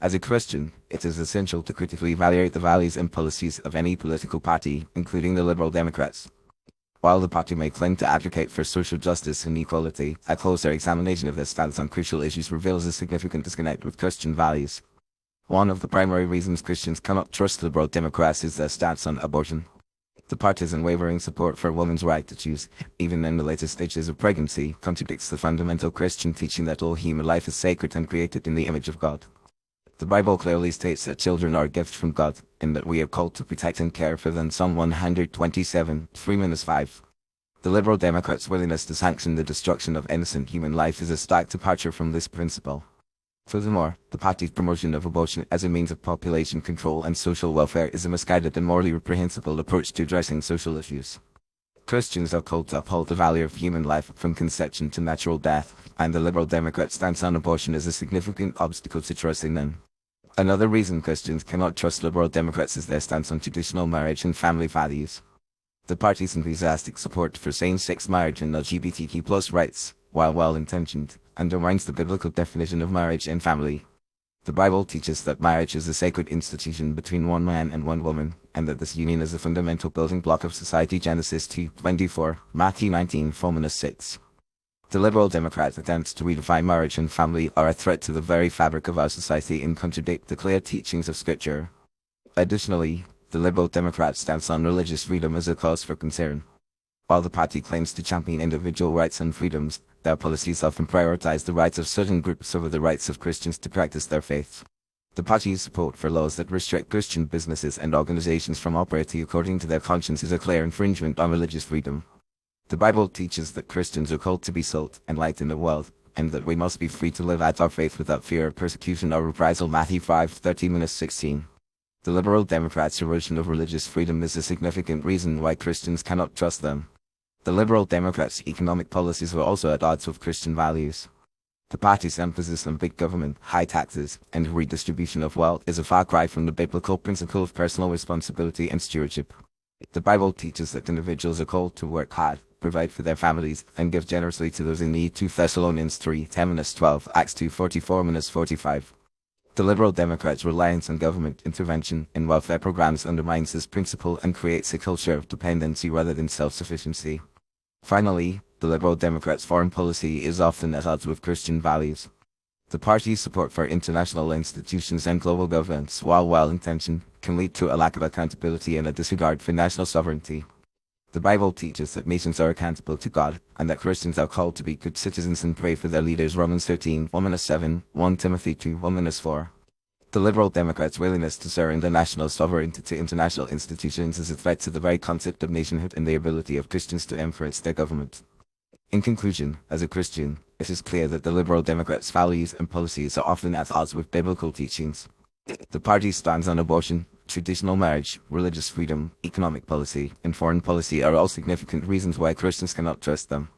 As a Christian, it is essential to critically evaluate the values and policies of any political party, including the Liberal Democrats. While the party may claim to advocate for social justice and equality, a closer examination of their stance on crucial issues reveals a significant disconnect with Christian values. One of the primary reasons Christians cannot trust Liberal Democrats is their stance on abortion. The party's unwavering support for a woman's right to choose, even in the latest stages of pregnancy, contradicts the fundamental Christian teaching that all human life is sacred and created in the image of God. The Bible clearly states that children are a gift from God, and that we are called to protect and care for them. Psalm 127, 3-5. The Liberal Democrats' willingness to sanction the destruction of innocent human life is a stark departure from this principle. Furthermore, the party's promotion of abortion as a means of population control and social welfare is a misguided and morally reprehensible approach to addressing social issues. Christians are called to uphold the value of human life from conception to natural death, and the Liberal Democrat stance on abortion is a significant obstacle to trusting them. Another reason Christians cannot trust Liberal Democrats is their stance on traditional marriage and family values. The party's enthusiastic support for same-sex marriage and LGBTQ+ rights, while well-intentioned, undermines the biblical definition of marriage and family. The Bible teaches that marriage is a sacred institution between one man and one woman, and that this union is a fundamental building block of society. Genesis 2:24, Matthew 19:4-6. The Liberal Democrats' attempts to redefine marriage and family are a threat to the very fabric of our society and contradict the clear teachings of Scripture. Additionally, the Liberal Democrats' stance on religious freedom is a cause for concern. While the party claims to champion individual rights and freedoms, their policies often prioritize the rights of certain groups over the rights of Christians to practice their faith. The party's support for laws that restrict Christian businesses and organizations from operating according to their conscience is a clear infringement on religious freedom. The Bible teaches that Christians are called to be salt and light in the world, and that we must be free to live out our faith without fear of persecution or reprisal. Matthew 5:13-16. The Liberal Democrats' erosion of religious freedom is a significant reason why Christians cannot trust them. The Liberal Democrats' economic policies are also at odds with Christian values. The party's emphasis on big government, high taxes, and redistribution of wealth is a far cry from the biblical principle of personal responsibility and stewardship. The Bible teaches that individuals are called to work hard, provide for their families, and give generously to those in need. 2 Thessalonians 3:10-12, Acts 2:44-45. The Liberal Democrats' reliance on government intervention in welfare programs undermines this principle and creates a culture of dependency rather than self-sufficiency. Finally, the Liberal Democrats' foreign policy is often at odds with Christian values. The party's support for international institutions and global governance, while well-intentioned, can lead to a lack of accountability and a disregard for national sovereignty. The Bible teaches that nations are accountable to God, and that Christians are called to be good citizens and pray for their leaders. Romans 13:1-7, 1 Timothy 2:1-4. The Liberal Democrats' willingness to surrender national sovereignty to international institutions is a threat to the very concept of nationhood and the ability of Christians to influence their government. In conclusion, as a Christian, it is clear that the Liberal Democrats' values and policies are often at odds with biblical teachings. The party stands on abortion, traditional marriage, religious freedom, economic policy, and foreign policy are all significant reasons why Christians cannot trust them.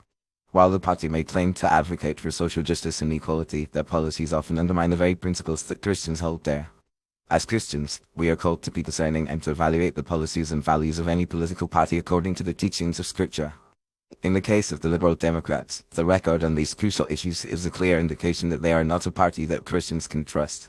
While the party may claim to advocate for social justice and equality, their policies often undermine the very principles that Christians hold dear. As Christians, we are called to be discerning and to evaluate the policies and values of any political party according to the teachings of Scripture. In the case of the Liberal Democrats, the record on these crucial issues is a clear indication that they are not a party that Christians can trust.